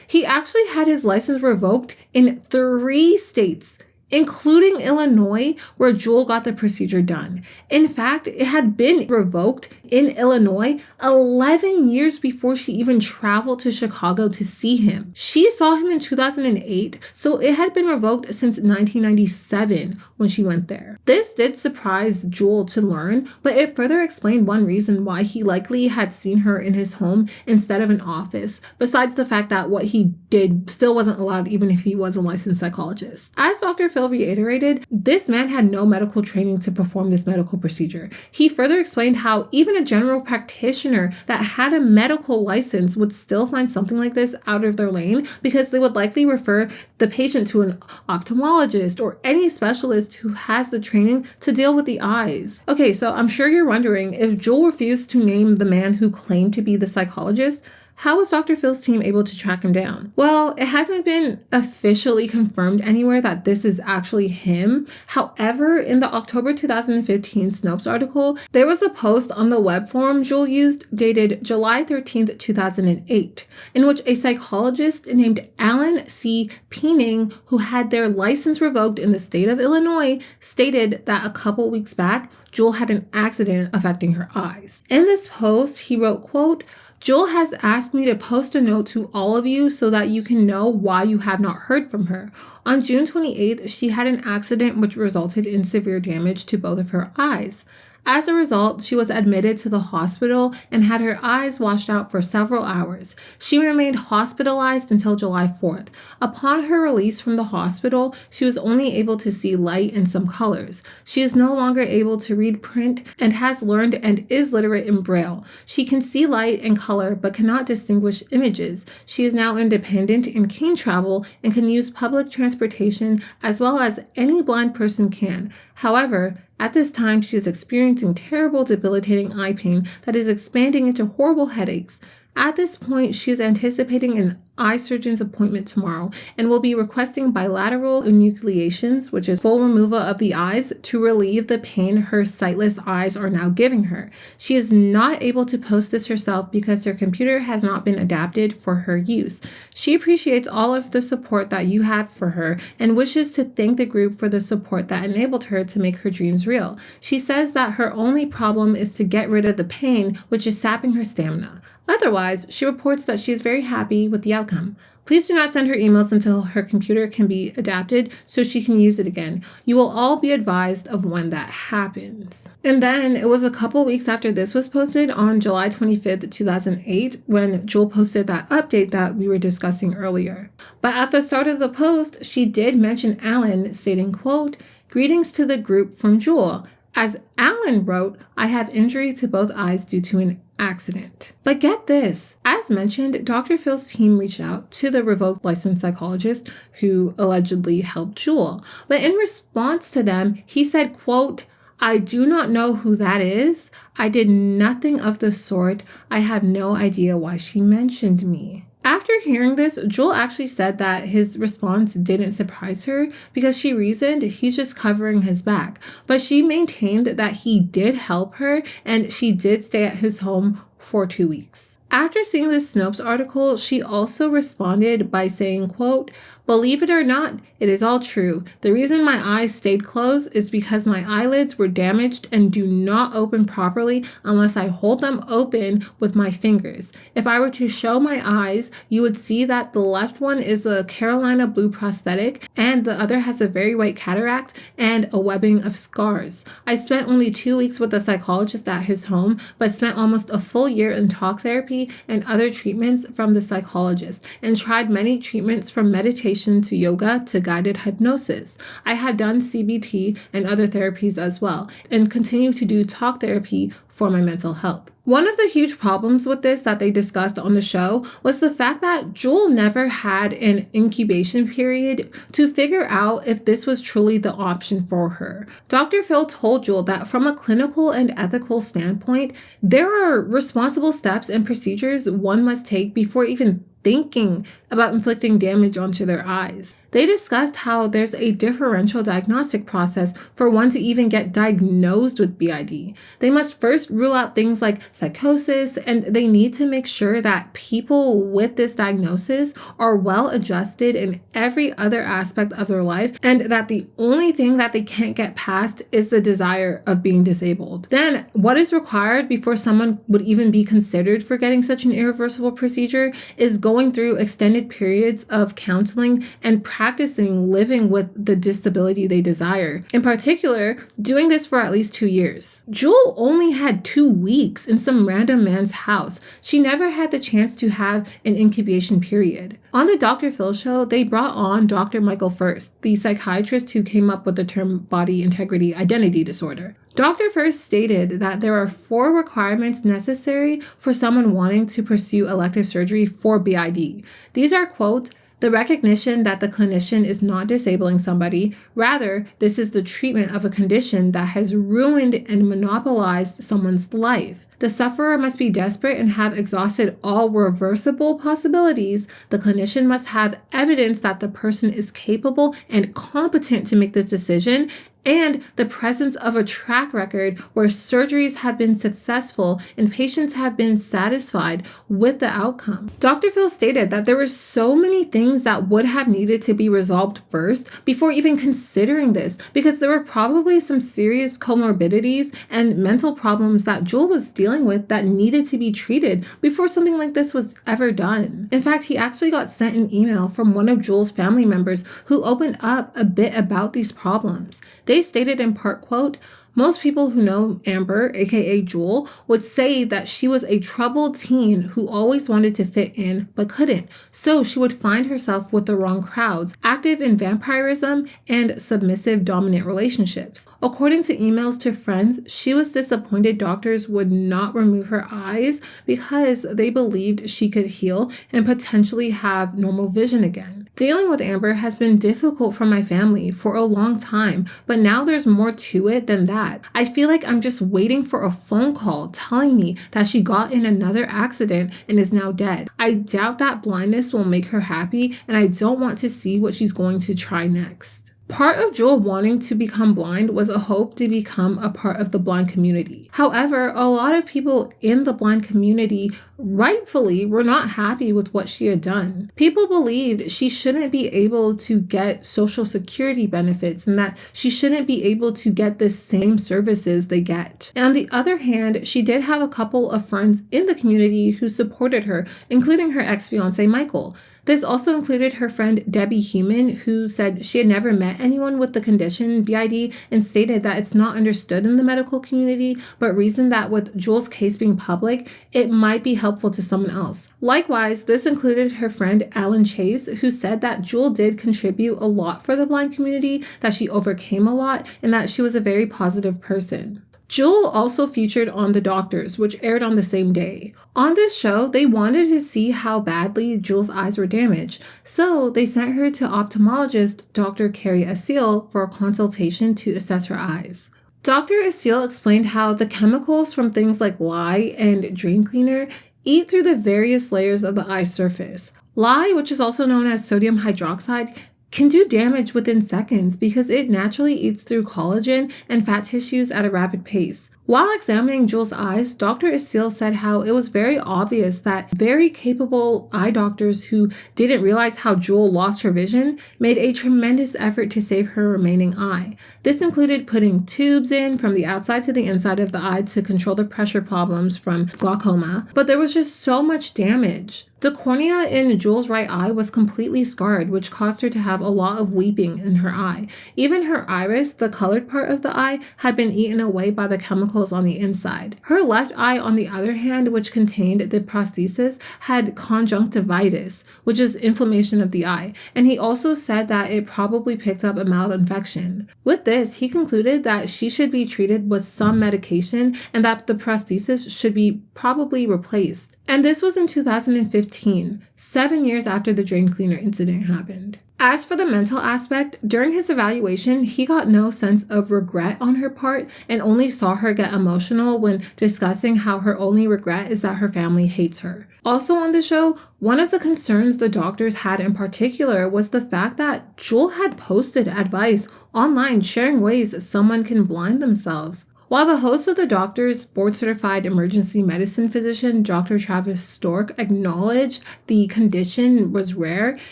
[SPEAKER 2] he actually had his license revoked in 3 states, including Illinois, where Jewel got the procedure done. In fact, it had been revoked in Illinois 11 years before she even traveled to Chicago to see him. She saw him in 2008, so it had been revoked since 1997 when she went there. This did surprise Jewel to learn, but it further explained one reason why he likely had seen her in his home instead of an office, besides the fact that what he did still wasn't allowed even if he was a licensed psychologist. As Dr. Phil reiterated, this man had no medical training to perform this medical procedure. He further explained how even a general practitioner that had a medical license would still find something like this out of their lane because they would likely refer the patient to an ophthalmologist or any specialist who has the training to deal with the eyes. Okay, so I'm sure you're wondering, if Jewel refused to name the man who claimed to be the psychologist, How was Dr. Phil's team able to track him down? Well, it hasn't been officially confirmed anywhere that this is actually him. However, in the October 2015 Snopes article, there was a post on the web forum Jewel used dated July 13th, 2008, in which a psychologist named Alan C. Peening, who had their license revoked in the state of Illinois, stated that a couple weeks back, Jewel had an accident affecting her eyes. In this post, he wrote, quote, "Jewel has asked me to post a note to all of you so that you can know why you have not heard from her. On June 28th, she had an accident which resulted in severe damage to both of her eyes. As a result, she was admitted to the hospital and had her eyes washed out for several hours. She remained hospitalized until July 4th. Upon her release from the hospital, she was only able to see light and some colors. She is no longer able to read print and has learned and is literate in Braille. She can see light and color but cannot distinguish images. She is now independent and can travel and can use public transportation as well as any blind person can. However, at this time, she is experiencing terrible, debilitating eye pain that is expanding into horrible headaches. At this point, she is anticipating an eye surgeon's appointment tomorrow and will be requesting bilateral enucleations, which is full removal of the eyes, to relieve the pain her sightless eyes are now giving her. She is not able to post this herself because her computer has not been adapted for her use. She appreciates all of the support that you have for her and wishes to thank the group for the support that enabled her to make her dreams real. She says that her only problem is to get rid of the pain, which is sapping her stamina. Otherwise, she reports that she is very happy with the outcome. Please do not send her emails until her computer can be adapted so she can use it again. You will all be advised of when that happens." And then it was a couple weeks after this was posted on July 25th, 2008, when Jewel posted that update that we were discussing earlier. But at the start of the post, she did mention Alan, stating, quote, "Greetings to the group from Jewel. As Alan wrote, I have injury to both eyes due to an accident." But get this, as mentioned, Dr. Phil's team reached out to the revoked licensed psychologist who allegedly helped Jewel. But in response to them, he said, quote, "I do not know who that is. I did nothing of the sort. I have no idea why she mentioned me." After hearing this, Jewel actually said that his response didn't surprise her because she reasoned he's just covering his back. But she maintained that he did help her and she did stay at his home for 2 weeks. After seeing this Snopes article, she also responded by saying, quote, "Believe it or not, it is all true. The reason my eyes stayed closed is because my eyelids were damaged and do not open properly unless I hold them open with my fingers. If I were to show my eyes, you would see that the left one is a Carolina blue prosthetic and the other has a very white cataract and a webbing of scars. I spent only 2 weeks with a psychologist at his home, but spent almost a full year in talk therapy and other treatments from the psychologist and tried many treatments from meditation to yoga to guided hypnosis. I have done CBT and other therapies as well and continue to do talk therapy for my mental health." One of the huge problems with this that they discussed on the show was the fact that Jewel never had an incubation period to figure out if this was truly the option for her. Dr. Phil told Jewel that from a clinical and ethical standpoint, there are responsible steps and procedures one must take before even thinking about inflicting damage onto their eyes. They discussed how there's a differential diagnostic process for one to even get diagnosed with BID. They must first rule out things like psychosis, and they need to make sure that people with this diagnosis are well adjusted in every other aspect of their life, and that the only thing that they can't get past is the desire of being disabled. Then, what is required before someone would even be considered for getting such an irreversible procedure is going through extended periods of counseling and practicing living with the disability they desire. In particular, doing this for at least 2 years. Jewel only had 2 weeks in some random man's house. She never had the chance to have an incubation period. On the Dr. Phil show, they brought on Dr. Michael First, the psychiatrist who came up with the term body integrity identity disorder. Dr. First stated that there are 4 requirements necessary for someone wanting to pursue elective surgery for BID. These are, quote, The recognition that the clinician is not disabling somebody, rather, this is the treatment of a condition that has ruined and monopolized someone's life. The sufferer must be desperate and have exhausted all reversible possibilities. The clinician must have evidence that the person is capable and competent to make this decision, and the presence of a track record where surgeries have been successful and patients have been satisfied with the outcome. Dr. Phil stated that there were so many things that would have needed to be resolved first before even considering this, because there were probably some serious comorbidities and mental problems that Jewel was dealing with that needed to be treated before something like this was ever done. In fact, he actually got sent an email from one of Jewel's family members who opened up a bit about these problems. They stated in part, quote, "Most people who know Amber, aka Jewel, would say that she was a troubled teen who always wanted to fit in but couldn't. So she would find herself with the wrong crowds, active in vampirism and submissive dominant relationships. According to emails to friends, she was disappointed doctors would not remove her eyes because they believed she could heal and potentially have normal vision again. Dealing with Amber has been difficult for my family for a long time, but now there's more to it than that. I feel like I'm just waiting for a phone call telling me that she got in another accident and is now dead. I doubt that blindness will make her happy, and I don't want to see what she's going to try next." Part of Jewel wanting to become blind was a hope to become a part of the blind community. However, a lot of people in the blind community rightfully were not happy with what she had done. People believed she shouldn't be able to get social security benefits and that she shouldn't be able to get the same services they get. And on the other hand, she did have a couple of friends in the community who supported her, including her ex-fiance Michael. This also included her friend Debbie Human, who said she had never met anyone with the condition BID and stated that it's not understood in the medical community, but reasoned that with Jewel's case being public, it might be helpful to someone else. Likewise, this included her friend Alan Chase, who said that Jewel did contribute a lot for the blind community, that she overcame a lot, and that she was a very positive person. Jewel also featured on The Doctors, which aired on the same day. On this show, they wanted to see how badly Jewel's eyes were damaged, so they sent her to ophthalmologist Dr. Carrie Aseel for a consultation to assess her eyes. Dr. Aseel explained how the chemicals from things like lye and drain cleaner eat through the various layers of the eye surface. Lye, which is also known as sodium hydroxide, can do damage within seconds because it naturally eats through collagen and fat tissues at a rapid pace. While examining Jewel's eyes, Dr. Aseel said how it was very obvious that very capable eye doctors who didn't realize how Jewel lost her vision made a tremendous effort to save her remaining eye. This included putting tubes in from the outside to the inside of the eye to control the pressure problems from glaucoma, but there was just so much damage. The cornea in Jewel's right eye was completely scarred, which caused her to have a lot of weeping in her eye. Even her iris, the colored part of the eye, had been eaten away by the chemicals on the inside. Her left eye, on the other hand, which contained the prosthesis, had conjunctivitis, which is inflammation of the eye, and he also said that it probably picked up a mild infection. With this, he concluded that she should be treated with some medication and that the prosthesis should be probably replaced. And this was in 2015, 7 years after the drain cleaner incident happened. As for the mental aspect, during his evaluation, he got no sense of regret on her part and only saw her get emotional when discussing how her only regret is that her family hates her. Also on the show, one of the concerns the doctors had in particular was the fact that Jewel had posted advice online sharing ways someone can blind themselves. While the host of The Doctors, board-certified emergency medicine physician Dr. Travis Stork acknowledged the condition was rare,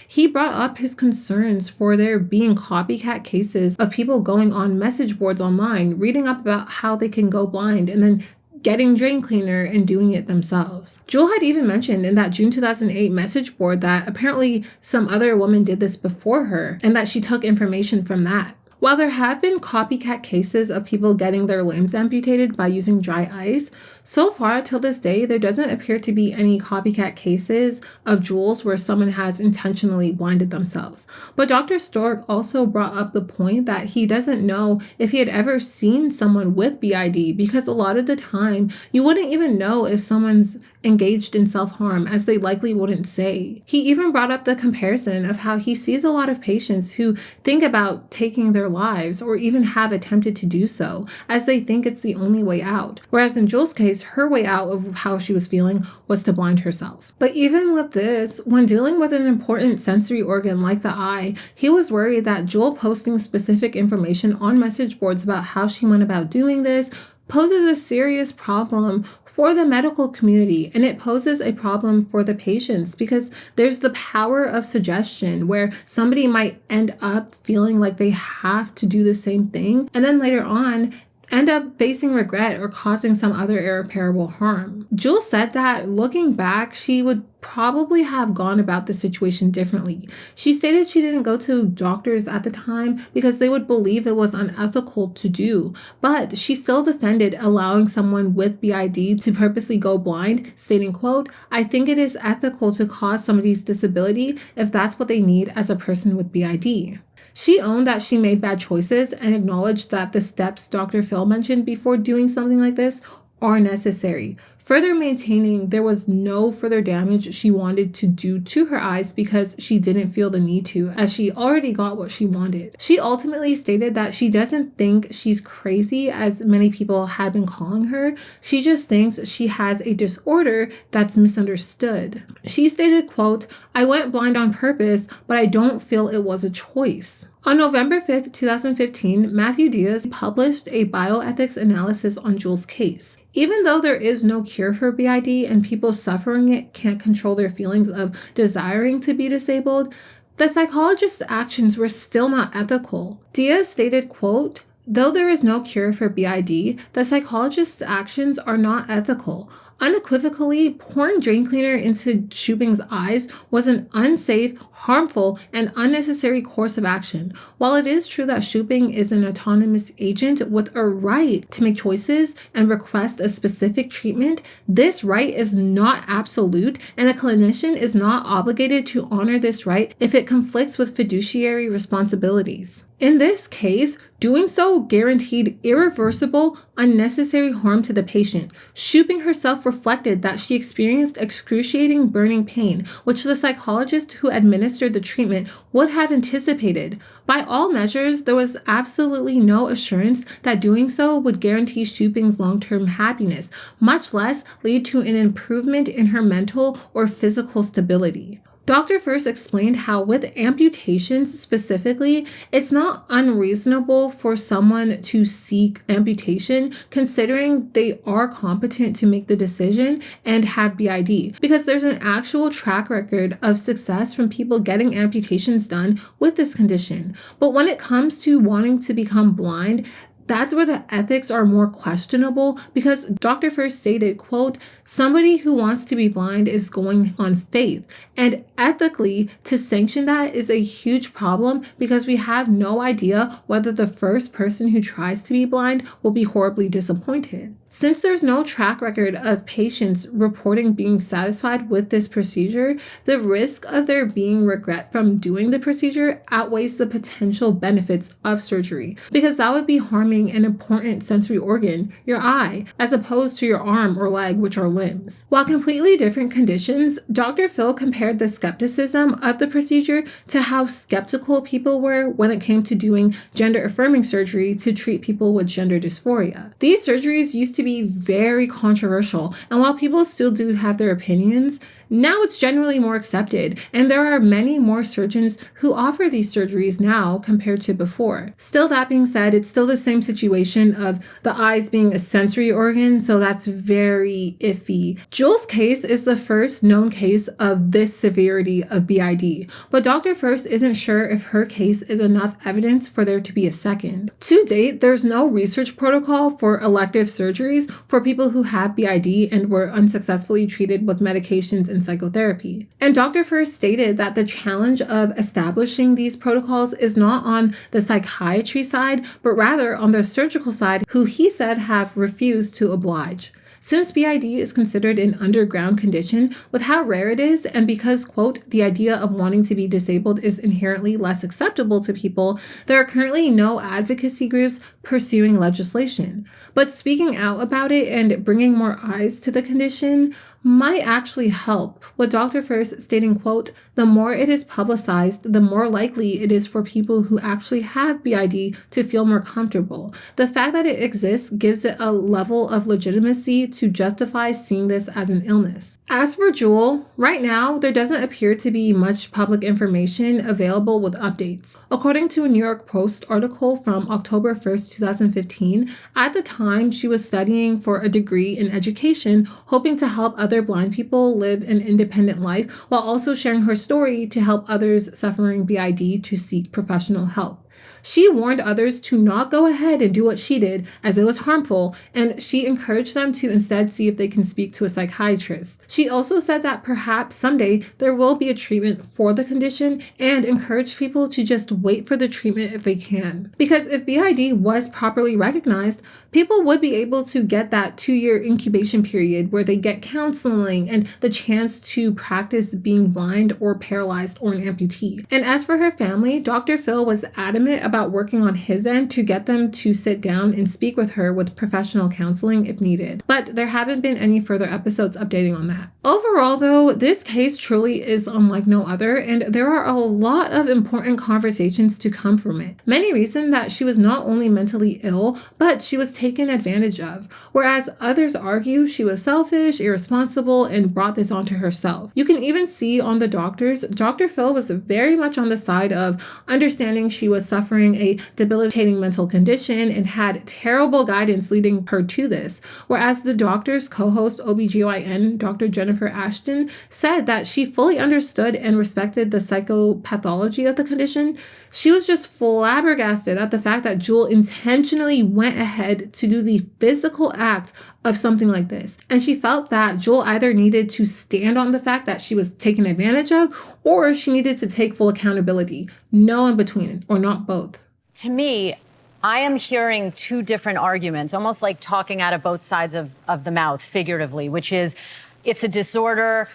[SPEAKER 2] he brought up his concerns for there being copycat cases of people going on message boards online, reading up about how they can go blind, and then getting drain cleaner and doing it themselves. Jewel had even mentioned in that June 2008 message board that apparently some other woman did this before her and that she took information from that. While there have been copycat cases of people getting their limbs amputated by using dry ice, so far till this day, there doesn't appear to be any copycat cases of Jules where someone has intentionally blinded themselves. But Dr. Stork also brought up the point that he doesn't know if he had ever seen someone with BID, because a lot of the time you wouldn't even know if someone's engaged in self-harm, as they likely wouldn't say. He even brought up the comparison of how he sees a lot of patients who think about taking their lives or even have attempted to do so, as they think it's the only way out. Whereas in Jules' case, her way out of how she was feeling was to blind herself. But even with this, when dealing with an important sensory organ like the eye, he was worried that Jewel posting specific information on message boards about how she went about doing this poses a serious problem for the medical community, and it poses a problem for the patients because there's the power of suggestion where somebody might end up feeling like they have to do the same thing, and then later on end up facing regret or causing some other irreparable harm. Jules said that looking back, she would probably have gone about the situation differently. She stated she didn't go to doctors at the time because they would believe it was unethical to do, but she still defended allowing someone with BID to purposely go blind, stating, quote, "I think it is ethical to cause somebody's disability if that's what they need as a person with BID." She owned that she made bad choices and acknowledged that the steps Dr. Phil mentioned before doing something like this are necessary, further maintaining there was no further damage she wanted to do to her eyes because she didn't feel the need to, as she already got what she wanted. She ultimately stated that she doesn't think she's crazy, as many people had been calling her. She just thinks she has a disorder that's misunderstood. She stated, quote, "I went blind on purpose, but I don't feel it was a choice." On November 5th, 2015, Matthew Diaz published a bioethics analysis on Jules' case. Even though there is no cure for BID and people suffering it can't control their feelings of desiring to be disabled, the psychologist's actions were still not ethical. Diaz stated, quote, "Though there is no cure for BID, the psychologist's actions are not ethical. Unequivocally, pouring drain cleaner into Shuping's eyes was an unsafe, harmful, and unnecessary course of action. While it is true that Shuping is an autonomous agent with a right to make choices and request a specific treatment, this right is not absolute, and a clinician is not obligated to honor this right if it conflicts with fiduciary responsibilities. In this case, doing so guaranteed irreversible, unnecessary harm to the patient. Shuping herself reflected that she experienced excruciating burning pain, which the psychologist who administered the treatment would have anticipated. By all measures, there was absolutely no assurance that doing so would guarantee Shuping's long-term happiness, much less lead to an improvement in her mental or physical stability. Dr. First explained how with amputations specifically, it's not unreasonable for someone to seek amputation considering they are competent to make the decision and have BID, because there's an actual track record of success from people getting amputations done with this condition. But when it comes to wanting to become blind, that's where the ethics are more questionable, because Dr. First stated, quote, "Somebody who wants to be blind is going on faith. And ethically, to sanction that is a huge problem because we have no idea whether the first person who tries to be blind will be horribly disappointed." Since there's no track record of patients reporting being satisfied with this procedure, the risk of there being regret from doing the procedure outweighs the potential benefits of surgery, because that would be harming an important sensory organ, your eye, as opposed to your arm or leg, which are limbs. While completely different conditions, Dr. Phil compared the skepticism of the procedure to how skeptical people were when it came to doing gender-affirming surgery to treat people with gender dysphoria. These surgeries used to be very controversial, and while people still do have their opinions, now it's generally more accepted, and there are many more surgeons who offer these surgeries now compared to before. Still, that being said, it's still the same situation of the eyes being a sensory organ, so that's very iffy. Jewel's case is the first known case of this severity of BID, but Dr. First isn't sure if her case is enough evidence for there to be a second. To date, there's no research protocol for elective surgeries for people who have BID and were unsuccessfully treated with medications and psychotherapy. And Dr. First stated that the challenge of establishing these protocols is not on the psychiatry side, but rather on the surgical side, who he said have refused to oblige. Since BID is considered an underground condition with how rare it is, and because, quote, the idea of wanting to be disabled is inherently less acceptable to people, there are currently no advocacy groups pursuing legislation. But speaking out about it and bringing more eyes to the condition might actually help, with Dr. First stating, quote, the more it is publicized, the more likely it is for people who actually have BID to feel more comfortable. The fact that it exists gives it a level of legitimacy to justify seeing this as an illness. As for Jewel, right now, there doesn't appear to be much public information available with updates. According to a New York Post article from October 1st, 2015, at the time she was studying for a degree in education, hoping to help other blind people live an independent life while also sharing her story to help others suffering BID to seek professional help. She warned others to not go ahead and do what she did, as it was harmful, and she encouraged them to instead see if they can speak to a psychiatrist. She also said that perhaps someday there will be a treatment for the condition and encouraged people to just wait for the treatment if they can. Because if BID was properly recognized, people would be able to get that 2-year incubation period where they get counseling and the chance to practice being blind or paralyzed or an amputee. And as for her family, Dr. Phil was adamant about working on his end to get them to sit down and speak with her with professional counseling if needed. But there haven't been any further episodes updating on that. Overall, though, this case truly is unlike no other, and there are a lot of important conversations to come from it. Many reason that she was not only mentally ill, but she was taken advantage of, whereas others argue she was selfish, irresponsible, and brought this onto herself. You can even see on the doctors, Dr. Phil was very much on the side of understanding she was suffering a debilitating mental condition and had terrible guidance leading her to this, whereas the doctor's co-host OBGYN, Dr. Jennifer Ashton, said that she fully understood and respected the psychopathology of the condition. She was just flabbergasted at the fact that Jewel intentionally went ahead to do the physical act of something like this. And she felt that Jewel either needed to stand on the fact that she was taken advantage of, or she needed to take full accountability. No in between, or not both.
[SPEAKER 3] To me, I am hearing two different arguments, almost like talking out of both sides of the mouth, figuratively, which is, it's a disorder,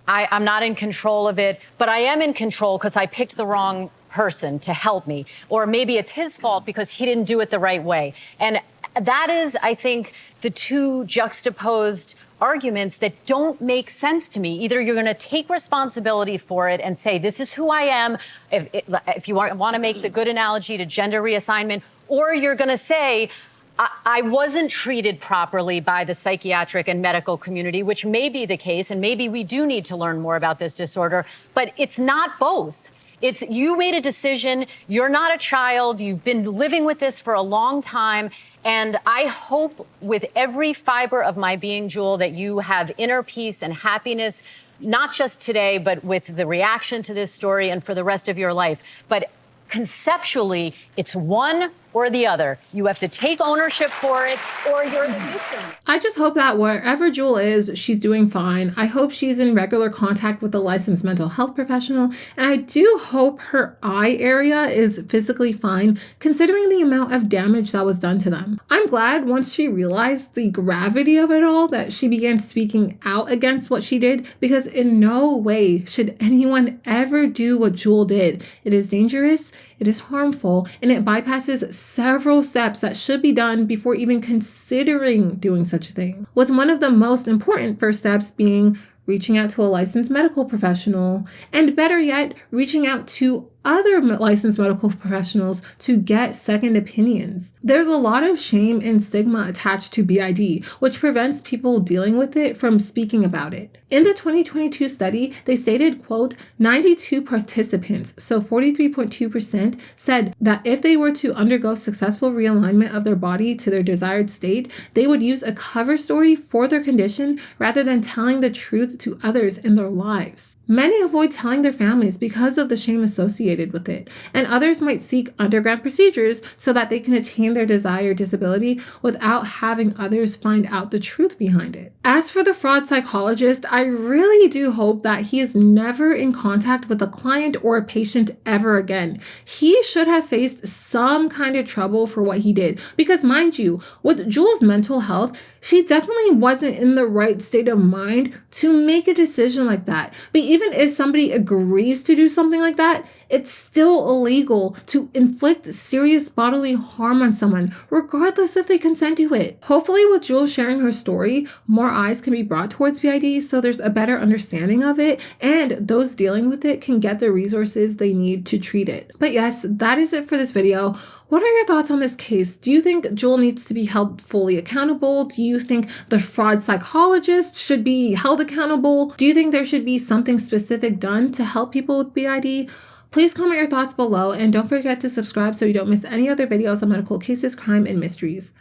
[SPEAKER 3] I'm not in control of it, but I am in control because I picked the wrong person to help me. Or maybe it's his fault because he didn't do it the right way. And that is, I think, the two juxtaposed arguments that don't make sense to me. Either you're going to take responsibility for it and say, this is who I am, if you want to make the good analogy to gender reassignment, or you're going to say, I wasn't treated properly by the psychiatric and medical community, which may be the case, and maybe we do need to learn more about this disorder, but it's not both. It's you made a decision, you're not a child, you've been living with this for a long time, and I hope with every fiber of my being, Jewel, that you have inner peace and happiness, not just today, but with the reaction to this story and for the rest of your life. But conceptually, it's one or the other. You have to take ownership for it, or you're the victim.
[SPEAKER 2] I just hope that wherever Jewel is, she's doing fine. I hope she's in regular contact with a licensed mental health professional, and I do hope her eye area is physically fine, considering the amount of damage that was done to them. I'm glad once she realized the gravity of it all that she began speaking out against what she did, because in no way should anyone ever do what Jewel did. It is dangerous, it is harmful, and it bypasses several steps that should be done before even considering doing such a thing. With one of the most important first steps being reaching out to a licensed medical professional, and better yet, reaching out to other licensed medical professionals to get second opinions. There's a lot of shame and stigma attached to BID, which prevents people dealing with it from speaking about it. In the 2022 study, they stated, quote, 92 participants, so 43.2%, said that if they were to undergo successful realignment of their body to their desired state, they would use a cover story for their condition rather than telling the truth to others in their lives. Many avoid telling their families because of the shame associated with it, and others might seek underground procedures so that they can attain their desired disability without having others find out the truth behind it. As for the fraud psychologist, I really do hope that he is never in contact with a client or a patient ever again. He should have faced some kind of trouble for what he did, because mind you, with Jewel's mental health, she definitely wasn't in the right state of mind to make a decision like that. But even if somebody agrees to do something like that, it's still illegal to inflict serious bodily harm on someone, regardless if they consent to it. Hopefully with Jewel sharing her story, more eyes can be brought towards BID so there's a better understanding of it, and those dealing with it can get the resources they need to treat it. But yes, that is it for this video. What are your thoughts on this case? Do you think Jewel needs to be held fully accountable? Do you think the fraud psychologist should be held accountable? Do you think there should be something specific done to help people with BID? Please comment your thoughts below, and don't forget to subscribe so you don't miss any other videos on medical cases, crime, and mysteries.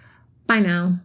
[SPEAKER 2] Bye now.